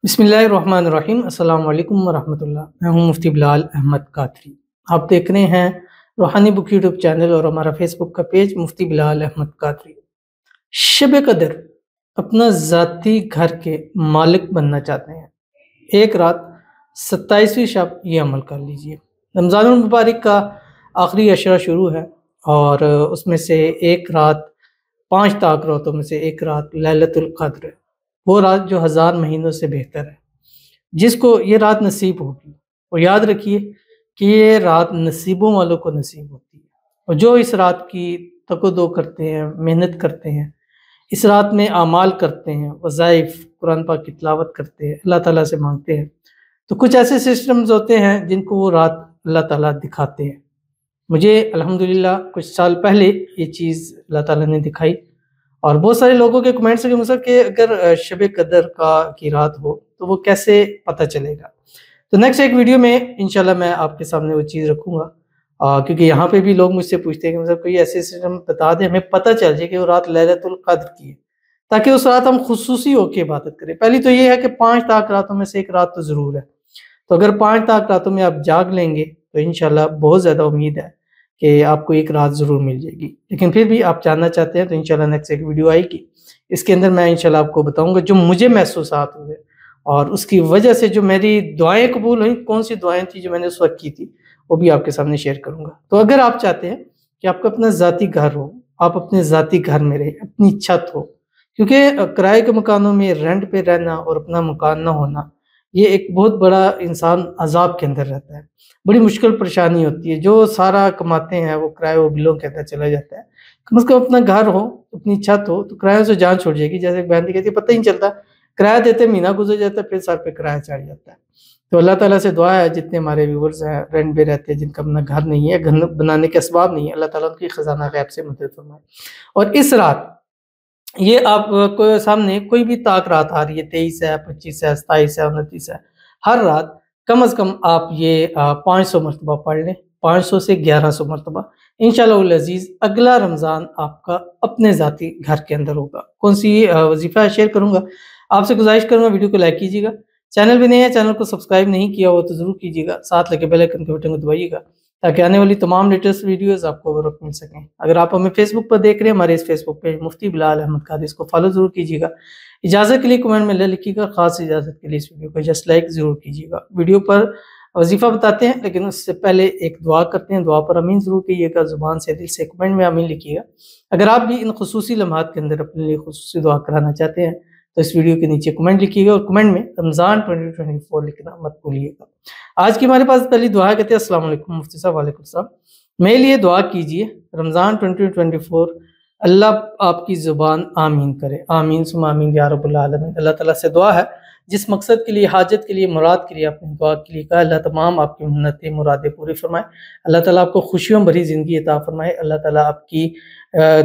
بسم اللہ الرحمن الرحیم۔ السلام علیکم ورحمۃ اللہ۔ میں ہوں مفتی بلال احمد قادری۔ آپ دیکھ رہے ہیں روحانی بک یوٹیوب چینل اور ہمارا فیس بک کا پیج مفتی بلال احمد قادری۔ شب قدر اپنا ذاتی گھر کے مالک بننا چاہتے ہیں، ایک رات 27ویں شب یہ عمل کر لیجئے۔ رمضان المبارک کا آخری عشرہ شروع ہے اور اس میں سے ایک رات 5 طاق راتوں میں سے ایک رات لیلۃ القدر ہے، وہ رات جو 1000 مہینوں سے بہتر ہے۔ جس کو یہ رات نصیب ہوگی وہ یاد رکھیے کہ یہ رات نصیبوں والوں کو نصیب ہوتی ہے، اور جو اس رات کی تک و دو کرتے ہیں، محنت کرتے ہیں، اس رات میں اعمال کرتے ہیں، وظائف قرآن پاک کی تلاوت کرتے ہیں، اللہ تعالیٰ سے مانگتے ہیں، تو کچھ ایسے سسٹمز ہوتے ہیں جن کو وہ رات اللہ تعالیٰ دکھاتے ہیں۔ مجھے الحمدللہ کچھ سال پہلے یہ چیز اللہ تعالیٰ نے دکھائی، اور بہت سارے لوگوں کے کمنٹس کے مطلب کہ اگر شب قدر کی رات ہو تو وہ کیسے پتہ چلے گا۔ تو نیکسٹ ایک ویڈیو میں انشاءاللہ میں آپ کے سامنے وہ چیز رکھوں گا، کیونکہ یہاں پہ بھی لوگ مجھ سے پوچھتے ہیں کہ مطلب کوئی ایسے سسٹم بتا دیں ہمیں پتہ چل جائے کہ وہ رات لیلۃ القدر کی ہے، تاکہ اس رات ہم خصوصی ہو کے عبادت کریں۔ پہلی تو یہ ہے کہ 5 طاق راتوں میں سے ایک رات تو ضرور ہے، تو اگر 5 طاق راتوں میں آپ جاگ لیں گے تو انشاءاللہ بہت زیادہ امید ہے کہ آپ کو ایک رات ضرور مل جائے گی۔ لیکن پھر بھی آپ جاننا چاہتے ہیں تو انشاءاللہ نیکسٹ ایک ویڈیو آئے گی، اس کے اندر میں انشاءاللہ آپ کو بتاؤں گا جو مجھے محسوسات ہوئے اور اس کی وجہ سے جو میری دعائیں قبول ہوئیں، کون سی دعائیں تھیں جو میں نے اس وقت کی تھی، وہ بھی آپ کے سامنے شیئر کروں گا۔ تو اگر آپ چاہتے ہیں کہ آپ کا اپنا ذاتی گھر ہو، آپ اپنے ذاتی گھر میں رہیں، اپنی چھت ہو، کیونکہ کرائے کے مکانوں میں رینٹ پہ رہنا اور اپنا مکان نہ ہونا یہ ایک بہت بڑا انسان عذاب کے اندر رہتا ہے، بڑی مشکل پریشانی ہوتی ہے۔ جو سارا کماتے ہیں وہ کرائے و بلوں کے اندر چلا جاتا ہے۔ کم از کم اپنا گھر ہو، اپنی چھت ہو، تو کرایہ سے جان چھوڑ جائے گی۔ جیسے ایک بہن کہتی ہے پتہ ہی نہیں چلتا، کرایہ دیتے مہینہ گزر جاتا ہے، پھر سر پہ کرایہ چڑھ جاتا ہے۔ تو اللہ تعالیٰ سے دعا ہے جتنے ہمارے ویورز ہیں رینٹ پہ رہتے ہیں، جن کا اپنا گھر نہیں ہے، گھر بنانے کے اسباب نہیں ہے، اللہ تعالیٰ ان کی خزانہ غیب سے مدد فرمائے۔ اور اس رات یہ آپ کو سامنے کوئی بھی طاق رات آ رہی ہے، 23 ہے، 25 ہے، 27 ہے، 29 ہے، ہر رات کم از کم آپ یہ 500 مرتبہ پڑھ لیں، 500 سے 1100 مرتبہ۔ انشاءاللہ العزیز اگلا رمضان آپ کا اپنے ذاتی گھر کے اندر ہوگا۔ کون سی وظیفہ شیئر کروں گا، آپ سے گزارش کروں گا ویڈیو کو لائک کیجیے گا، چینل بھی نہیں ہے، چینل کو سبسکرائب نہیں کیا ہو تو ضرور کیجیے گا، ساتھ لگے بیل آئیکن کے بٹن کو دبائیے گا تاکہ آنے والی تمام لیٹسٹ ویڈیوز آپ کو وقت مل سکیں۔ اگر آپ ہمیں فیس بک پر دیکھ رہے ہیں، ہمارے اس فیس بک پیج مفتی بلال احمد قادری، اس کو فالو ضرور کیجیے گا۔ اجازت کے لیے کمنٹ میں لکھیے گا، خاص اجازت کے لیے اس ویڈیو کو جسٹ لائک ضرور کیجیے گا۔ ویڈیو پر وظیفہ بتاتے ہیں لیکن اس سے پہلے ایک دعا کرتے ہیں، دعا پر امین ضرور کیجیے گا، زبان سے دل سے کمنٹ میں امین لکھیے گا۔ اگر آپ بھی ان خصوصی لمحات کے اندر اپنے لیے خصوصی دعا کرانا چاہتے ہیں تو اس ویڈیو کے نیچے کمنٹ لکھیے گا، اور کمنٹ میں رمضان 2024 لکھنا مت بھولیے گا۔ آج کی ہمارے پاس پہلی دعا کہتے ہیں السلام علیکم مفتی صاحب۔ وعلیکم السلام۔ میرے لیے دعا کیجیے رمضان 2024 اللہ آپ کی زبان آمین کرے، آمین ثم آمین یا رب العالمین۔ اللہ تعالیٰ سے دعا ہے جس مقصد کے لیے، حاجت کے لیے، مراد کے لیے آپ نے دعا کے لیے کہا، اللہ تمام آپ کی منتیں مرادیں پوری فرمائے، اللہ تعالیٰ آپ کو خوشیوں بھری زندگی عطا فرمائے، اللہ تعالیٰ آپ کی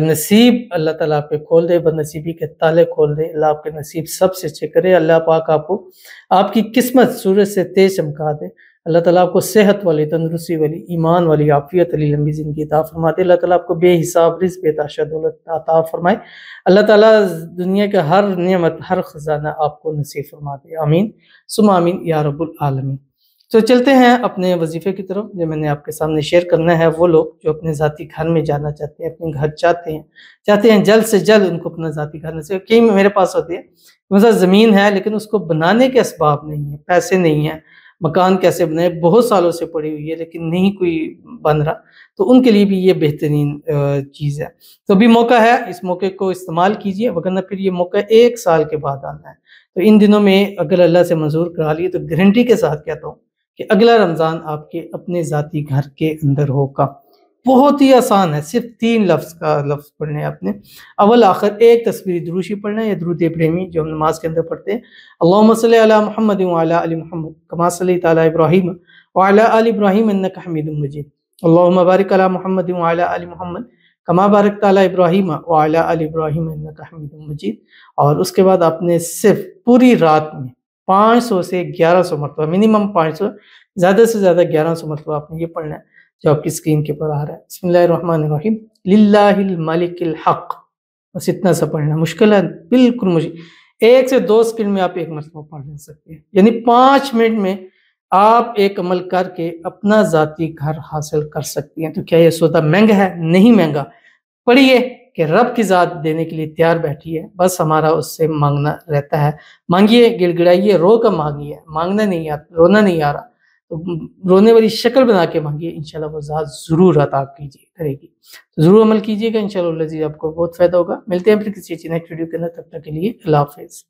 نصیب اللہ تعالیٰ آپ پہ کھول دے، بد نصیبی کے تالے کھول دے، اللہ آپ کے نصیب سب سے اچھے کرے، اللہ پاک آپ کو آپ کی قسمت سورج سے تیز چمکا دے، اللہ تعالیٰ آپ کو صحت والی، تندرستی والی، ایمان والی، عافیت والی لمبی زندگی عطا فرما دے، اللہ تعالیٰ آپ کو بے حساب رزق بے تحاشا دولت عطا فرمائے، اللہ تعالیٰ دنیا کا ہر نعمت، ہر خزانہ آپ کو نصیب فرما دے، آمین ثم آمین یا رب العالمین۔ تو چلتے ہیں اپنے وظیفے کی طرف جو میں نے آپ کے سامنے شیئر کرنا ہے۔ وہ لوگ جو اپنے ذاتی گھر میں جانا چاہتے ہیں، اپنے گھر چاہتے ہیں جلد سے جلد ان کو اپنا ذاتی گھر نصیب۔ کئی میرے پاس ہوتے ہیں مثلا زمین ہے لیکن اس کو بنانے کے اسباب نہیں ہیں، پیسے نہیں ہیں، مکان کیسے بنائے، بہت سالوں سے پڑی ہوئی ہے لیکن نہیں کوئی بن رہا، تو ان کے لیے بھی یہ بہترین چیز ہے۔ تو ابھی موقع ہے، اس موقع کو استعمال کیجئے، وگرنہ پھر یہ موقع 1 سال کے بعد آنا ہے۔ تو ان دنوں میں اگر اللہ سے منظور کرا لیے تو گارنٹی کے ساتھ کہتا ہوں کہ اگلا رمضان آپ کے اپنے ذاتی گھر کے اندر ہوگا۔ بہت ہی آسان ہے، صرف 3 لفظ پڑھنے ہیں آپ نے، اول آخر ایک تصویری دروشی پڑھنا ہے یا درود ابراہیمی جو ہم نماز کے اندر پڑھتے ہیں، اللہم صلی علی محمد وعلی آل محمد کما صلیت علی ابراہیم وعلی آل ابراہیم انک حمید مجید، اللہم بارک علی محمد وعلی آل محمد کما بارکت علی ابراہیم وعلی آل ابراہیم انک حمید مجید۔ اور اس کے بعد آپ نے صرف پوری رات میں 500 سے 1100 مرتبہ، منیمم 500، زیادہ سے زیادہ 1100 مرتبہ آپ نے یہ پڑھنا ہے جو آپ کی اسکرین کے پر آ رہا ہے۔ بسم اللہ الرحمن الرحیم، للہ الملک الحق، بس اتنا سا پڑھنا، مشکل ہے بالکل، مجھے 1 سے 2 سیکنڈ میں آپ ایک مرتبہ پڑھ لے سکتے ہیں، یعنی 5 منٹ میں آپ ایک عمل کر کے اپنا ذاتی گھر حاصل کر سکتی ہیں۔ تو کیا یہ سودا مہنگا ہے؟ نہیں مہنگا۔ پڑھیے کہ رب کی ذات دینے کے لیے تیار بیٹھی ہے، بس ہمارا اس سے مانگنا رہتا ہے۔ مانگیے، گڑ گڑائیے، رو کر مانگیے، مانگنا نہیں آتا، رونا نہیں آ رہا تو رونے والی شکل بنا کے مانگیے، انشاءاللہ وہ ذات ضرور عطا کرے گی۔ تو ضرور عمل کیجیے گا، انشاءاللہ العزیز آپ کو بہت فائدہ ہوگا۔ ملتے ہیں پھر کسی نیکسٹ ویڈیو کے اندر، تب تک کے لیے اللہ حافظ۔